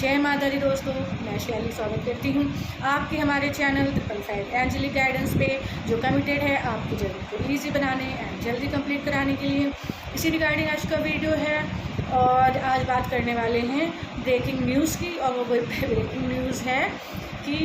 जय माता दी दोस्तों, मैं शैली स्वागत करती हूँ आपके हमारे चैनल 555 एंजेलिक गाइडेंस पे, जो कमिटेड है आपकी जर्नी को ईजी बनाने एंड जल्दी कंप्लीट कराने के लिए। इसी रिगार्डिंग आज का वीडियो है और आज बात करने वाले हैं ब्रेकिंग न्यूज़ की। और वो ब्रेकिंग न्यूज़ है कि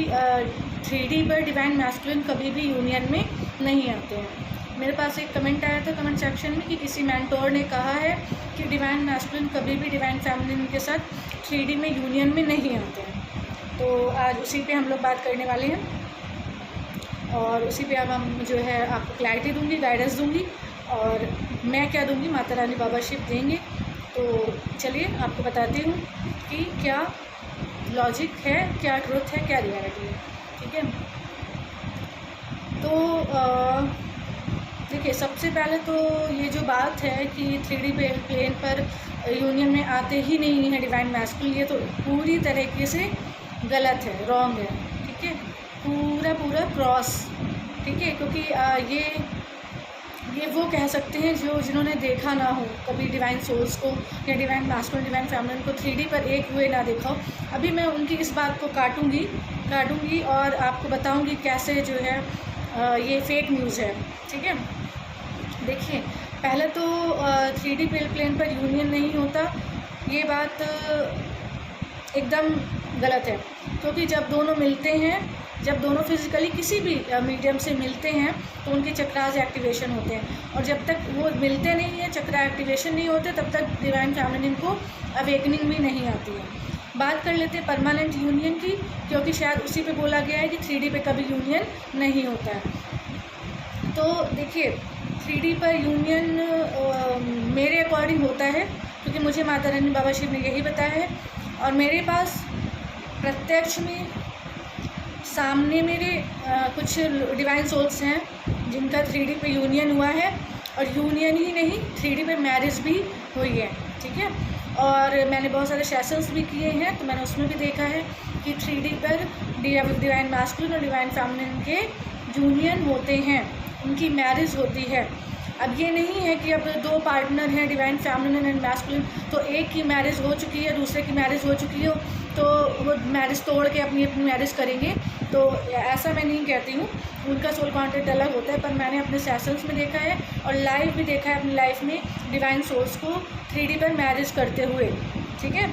3D पर डिवाइन मैस्कुलिन कभी भी यूनियन में नहीं आते हैं। मेरे पास एक कमेंट आया था कमेंट सेक्शन में कि किसी मेंटोर ने कहा है कि डिवाइन मैस्कुलिन कभी भी डिवाइन फेमिनिन के साथ 3D में यूनियन में नहीं आते हैं। तो आज उसी पे हम लोग बात करने वाले हैं और उसी पे अब हम जो है आपको क्लैरिटी दूंगी, गाइडेंस दूंगी और मैं क्या दूंगी, माता रानी बाबा शिव देंगे। तो चलिए आपको बताती हूँ कि क्या लॉजिक है, क्या ट्रुथ है, क्या रियलिटी है। ठीक है, तो देखिए, सबसे पहले तो ये जो बात है कि 3D प्लेन पर यूनियन में आते ही नहीं है डिवाइन मैस्कुलिन, ये तो पूरी तरीके से गलत है, रॉन्ग है। ठीक है, पूरा क्रॉस। ठीक है, क्योंकि ये वो कह सकते हैं जिन्होंने देखा ना हो कभी डिवाइन सोल्स को या डिवाइन मैस्कुलिन डिवाइन फेमिनिन को 3D पर एक हुए ना देखा हो। अभी मैं उनकी इस बात को काटूंगी और आपको बताऊंगी कैसे जो है ये फेक न्यूज़ है। ठीक है, देखिए, पहले तो 3D प्लेन पर यूनियन नहीं होता, ये बात एकदम गलत है। क्योंकि जब दोनों मिलते हैं, जब दोनों फिजिकली किसी भी मीडियम से मिलते हैं तो उनके चक्रास एक्टिवेशन होते हैं, और जब तक वो मिलते नहीं हैं, चक्रा एक्टिवेशन नहीं होते, तब तक डिवाइन फेमिनिन को अवेकनिंग भी नहीं आती है। बात कर लेते हैं परमानेंट यूनियन की, क्योंकि शायद उसी पे बोला गया है कि 3D पे कभी यूनियन नहीं होता है। तो देखिए, 3D पर यूनियन मेरे अकॉर्डिंग होता है, क्योंकि मुझे माता रानी बाबा शिव ने यही बताया है और मेरे पास प्रत्यक्ष में सामने मेरे कुछ डिवाइन सोल्स हैं जिनका 3D पे यूनियन हुआ है, और यूनियन ही नहीं 3D पे मैरिज भी हुई है। ठीक है, और मैंने बहुत सारे सेशंस भी किए हैं, तो मैंने उसमें भी देखा है कि 3D पर डिवाइन मैस्कुलिन और डिवाइन फेमिनिन के यूनियन होते हैं, उनकी मैरिज होती है। अब ये नहीं है कि अब दो पार्टनर हैं डिवाइन फेमिनिन एंड मैस्कुलिन, तो एक की मैरिज हो चुकी है, दूसरे की मैरिज हो चुकी हो, तो वो मैरिज तोड़ के अपनी मैरिज करेंगे। तो ऐसा मैं नहीं कहती हूँ, उनका सोल कॉन्ट्रैक्ट अलग होता है। पर मैंने अपने सेशंस में देखा है और लाइव भी देखा है अपनी लाइफ में डिवाइन सोल्स को 3D पर मैरिज करते हुए। ठीक है,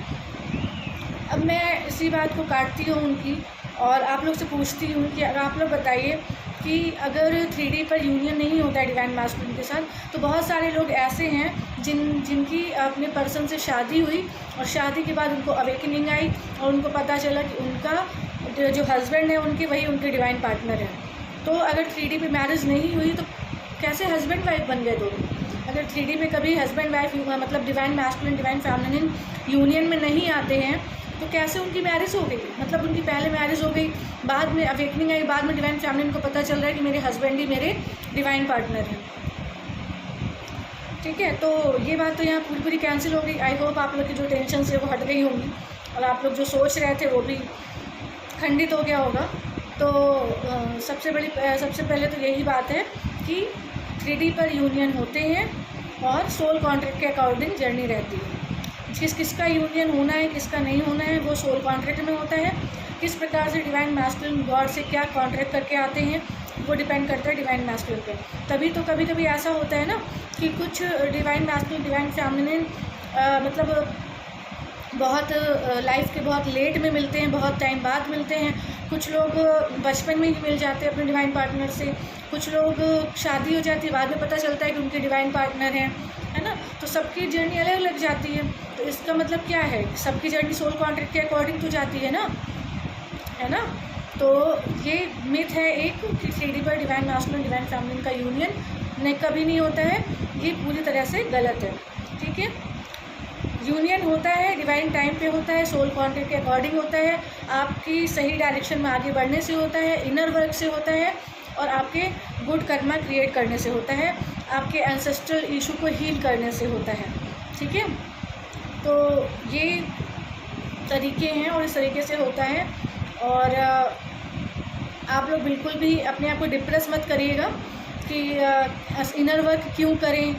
अब मैं इसी बात को काटती हूँ उनकी और आप लोग से पूछती हूँ कि अगर आप लोग बताइए कि अगर 3D पर यूनियन नहीं होता है डिवाइन मैस्कुलिन के साथ, तो बहुत सारे लोग ऐसे हैं जिनकी अपने पर्सन से शादी हुई और शादी के बाद उनको अवेकनिंग आई और उनको पता चला कि उनका जो हस्बैंड है वही उनके डिवाइन पार्टनर है। तो अगर 3D पे मैरिज नहीं हुई तो कैसे हस्बैंड वाइफ बन गए दोनों? अगर 3D में कभी हस्बैंड वाइफ मतलब divine masculine divine feminine union में नहीं आते हैं, तो कैसे उनकी मैरिज हो गई? मतलब उनकी पहले मैरिज हो गई, बाद में अवेकनिंग आई, बाद में डिवाइन फेमिनिन को पता चल रहा है कि मेरे हस्बैंड ही मेरे डिवाइन पार्टनर हैं। ठीक है, तो ये बात तो यहाँ पूरी कैंसिल हो गई। आई होप आप लोग की जो टेंशन है वो हट गई होंगी और आप लोग जो सोच रहे थे वो भी खंडित हो गया होगा। तो सबसे पहले तो यही बात है कि 3D पर यूनियन होते हैं और सोल कॉन्ट्रैक्ट के अकॉर्डिंग जर्नी रहती है। किसका यूनियन होना है, किसका नहीं होना है, वो सोल कॉन्ट्रैक्ट में होता है। किस प्रकार से डिवाइन मैस्कुलिन गॉड से क्या कॉन्ट्रैक्ट करके आते हैं वो डिपेंड करता है डिवाइन मैस्कुलिन पे। तभी तो कभी ऐसा होता है ना कि कुछ डिवाइन मैस्कुलिन डिवाइन फेमिनिन मतलब बहुत लाइफ के बहुत लेट में मिलते हैं, बहुत टाइम बाद मिलते हैं। कुछ लोग बचपन में ही मिल जाते हैं अपने डिवाइन पार्टनर से, कुछ लोग शादी हो जाती है, बाद में पता चलता है कि उनके डिवाइन पार्टनर हैं, है ना। तो सबकी जर्नी अलग अलग जाती है। तो इसका मतलब क्या है? सबकी जर्नी सोल कॉन्ट्रैक्ट के अकॉर्डिंग तो जाती है ना, है ना। तो ये मिथ है एक कि 3D पर डिवाइन मैस्कुलिन डिवाइन फेमिनिन का यूनियन कभी नहीं होता है, ये पूरी तरह से गलत है। ठीक है, यूनियन होता है डिवाइन टाइम पे होता है, सोल कॉन्ट्रैक्ट के अकॉर्डिंग होता है, आपकी सही डायरेक्शन में आगे बढ़ने से होता है, इनर वर्क से होता है और आपके गुड कर्मा क्रिएट करने से होता है, आपके एंसेस्ट्रल इशू को हील करने से होता है। ठीक है, तो ये तरीके हैं और इस तरीके से होता है। और आप लोग बिल्कुल भी अपने आप को डिप्रेस मत करिएगा कि इनर वर्क क्यों करें,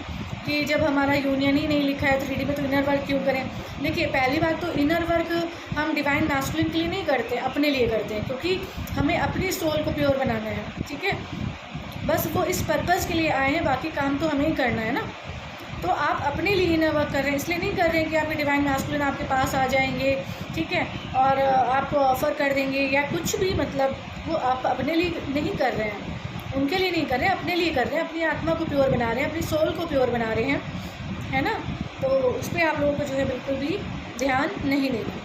कि जब हमारा यूनियन ही नहीं लिखा है 3D पे तो इनर वर्क क्यों करें। देखिए, पहली बात तो इनर वर्क हम डिवाइन मैस्कुलिन के लिए नहीं करते, अपने लिए करते हैं, क्योंकि हमें अपनी सोल को प्योर बनाना है, ठीक है। बस वो इस पर्पज़ के लिए आए हैं, बाकी काम तो हमें ही करना है ना। तो आप अपने लिए इनर वर्क कर रहे हैं, इसलिए नहीं कर रहे हैं कि आपके डिवाइन मैस्कुलिन आपके पास आ जाएंगे, ठीक है, और आपको ऑफ़र कर देंगे या कुछ भी, मतलब वो आप अपने लिए नहीं कर रहे हैं, उनके लिए नहीं कर रहे हैं, अपने लिए कर रहे हैं, अपनी आत्मा को प्योर बना रहे हैं, अपनी सोल को प्योर बना रहे हैं, है ना। तो उस पर आप लोगों को जो है बिल्कुल भी ध्यान नहीं देना।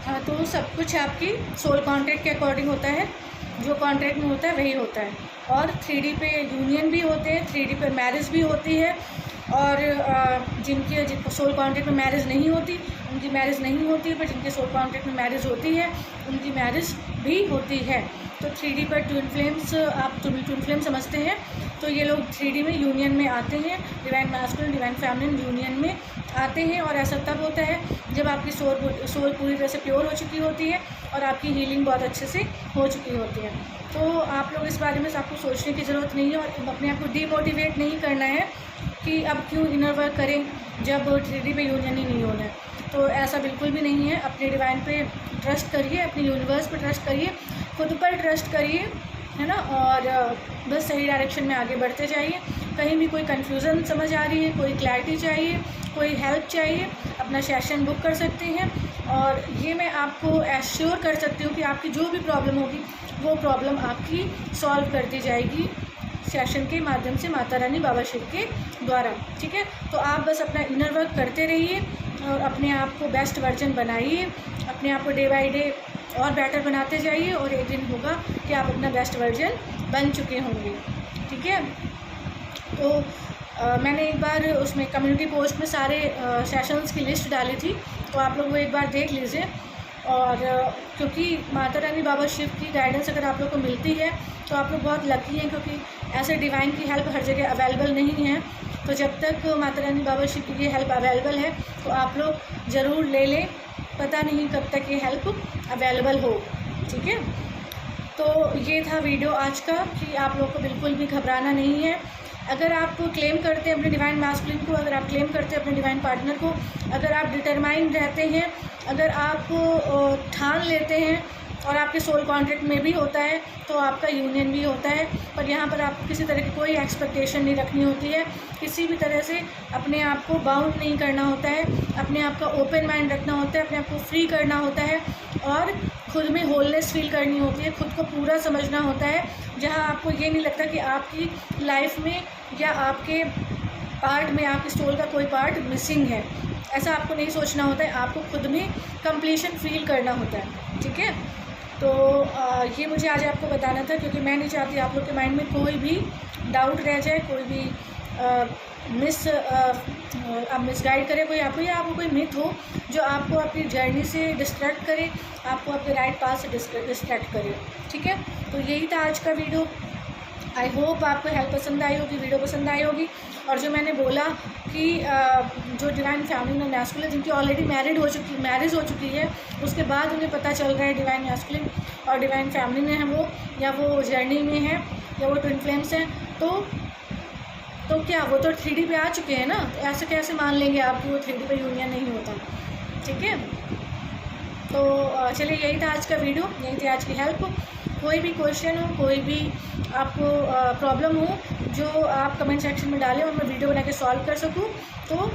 हाँ, तो सब कुछ आपकी सोल कॉन्ट्रैक्ट के अकॉर्डिंग होता है, जो कॉन्ट्रैक्ट में होता है वही होता है। और 3D पे यूनियन भी होते हैं, 3D पे मैरिज भी होती है, और जिनके सोल कॉन्ट्रैक्ट में मैरिज नहीं होती उनकी मैरिज नहीं होती है, पर जिनके सोल कॉन्ट्रैक्ट में मैरिज होती है उनकी मैरिज भी होती है। तो 3D पर ट्विन फ्लेम्स, आप ट्विन फ्लेम समझते हैं, तो ये लोग 3D में यूनियन में आते हैं, divine masculine divine feminine union में आते हैं। और ऐसा तब होता है जब आपकी सोल पूरी तरह से प्योर हो चुकी होती है और आपकी हीलिंग बहुत अच्छे से हो चुकी होती है। तो आप लोग इस बारे में आपको सोचने की ज़रूरत नहीं है और अपने आप को डीमोटिवेट नहीं करना है कि अब क्यों इनर वर्क करें जब 3D पे यूनियन ही नहीं होना है। तो ऐसा बिल्कुल भी नहीं है। अपने डिवाइन पे ट्रस्ट करिए, अपने यूनिवर्स पे ट्रस्ट करिए, खुद पर ट्रस्ट करिए, है ना, और बस सही डायरेक्शन में आगे बढ़ते जाइए। कहीं भी कोई कन्फ्यूज़न समझ आ रही है, कोई क्लैरिटी चाहिए, कोई हेल्प चाहिए, अपना सेशन बुक कर सकते हैं। और ये मैं आपको एश्योर कर सकती हूँ कि आपकी जो भी प्रॉब्लम होगी वो प्रॉब्लम आपकी सॉल्व कर दी जाएगी सेशन के माध्यम से, माता रानी बाबा शिव के द्वारा, ठीक है। तो आप बस अपना इनर वर्क करते रहिए और अपने आप को बेस्ट वर्जन बनाइए, अपने आप को डे बाय डे और बेटर बनाते जाइए, और एक दिन होगा कि आप अपना बेस्ट वर्जन बन चुके होंगे, ठीक है। तो मैंने एक बार उसमें कम्युनिटी पोस्ट में सारे सेशंस की लिस्ट डाली थी, तो आप लोग वो एक बार देख लीजिए। और क्योंकि माता रानी बाबा शिव की गाइडेंस अगर आप लोग को मिलती है तो आप लोग बहुत लकी हैं, क्योंकि ऐसे डिवाइन की हेल्प हर जगह अवेलेबल नहीं है। तो जब तक माता रानी बाबा शिव की ये हेल्प अवेलेबल है तो आप लोग ज़रूर ले लें, पता नहीं कब तक ये हेल्प अवेलेबल हो, ठीक है। तो ये था वीडियो आज का कि आप लोग को बिल्कुल भी घबराना नहीं है। अगर आप क्लेम करते हैं अपने डिवाइन मैस्कुलिन को, अगर आप क्लेम करते हैं अपने डिवाइन पार्टनर को, अगर आप डिटरमाइंड रहते हैं, अगर आप ठान लेते हैं और आपके सोल कॉन्ट्रैक्ट में भी होता है तो आपका यूनियन भी होता है। पर यहाँ पर आपको किसी तरह की कोई एक्सपेक्टेशन नहीं रखनी होती है, किसी भी तरह से अपने आप को बाउंड नहीं करना होता है, अपने आप का ओपन माइंड रखना होता है, अपने आप को फ्री करना होता है और खुद में होलनेस फील करनी होती है, खुद को पूरा समझना होता है। जहाँ आपको ये नहीं लगता कि आपकी लाइफ में या आपके पार्ट में आपकी सोल का कोई पार्ट मिसिंग है, ऐसा आपको नहीं सोचना होता है, आपको खुद में कंप्लीशन फील करना होता है, ठीक है। तो ये मुझे आज आपको बताना था, क्योंकि मैं नहीं चाहती आप लोग के माइंड में कोई भी डाउट रह जाए, कोई भी मिसगाइड करे कोई आपको, या आपको कोई मिथ हो जो आपको अपनी जर्नी से डिस्ट्रैक्ट करे, आपको अपने राइट पाथ से डिस्ट्रैक्ट करे, ठीक है। तो यही था आज का वीडियो। आई होप आपको हेल्प पसंद आई होगी, वीडियो पसंद आई होगी। और जो मैंने बोला कि जो डिवाइन फैमिली और मैस्कुलिन जिनकी ऑलरेडी मैरिज हो चुकी है, उसके बाद उन्हें पता चल रहा है डिवाइन मैस्कुलिन और डिवाइन फैमिली में है वो, या वो जर्नी में है, या वो ट्विन फ्लेम्स हैं, तो क्या वो तो 3D पे आ चुके हैं ना, तो ऐसे कैसे मान लेंगे आप कि वो 3D पे यूनियन नहीं होता, ठीक है। तो चलिए, यही था आज का वीडियो, यही थी आज की हेल्प। कोई भी क्वेश्चन हो, कोई भी आपको प्रॉब्लम हो, जो आप कमेंट सेक्शन में डालें और मैं वीडियो बना के सॉल्व कर सकूं, तो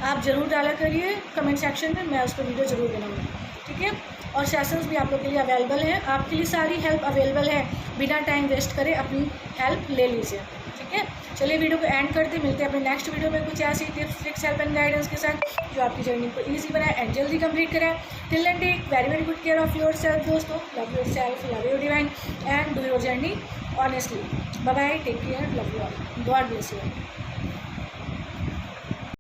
आप ज़रूर डाला करिए कमेंट सेक्शन में, मैं उस पर वीडियो ज़रूर बनाऊँगी, ठीक है। और सेशंस भी आप लोग के लिए अवेलेबल हैं, आपके लिए सारी हेल्प अवेलेबल है, बिना टाइम वेस्ट करे अपनी हेल्प ले लीजिए, ठीक है। चलिए, वीडियो को एंड करते, मिलते हैं अपने नेक्स्ट वीडियो में कुछ ऐसी tips, tricks, help and guidance के साथ जो आपकी जर्नी को ईजी बनाए एंड जल्दी कंप्लीट कराए। Till then take very good care of yourself दोस्तों, love yourself, love your divine and do your journey honestly. Bye bye, take care, love you all, God bless you.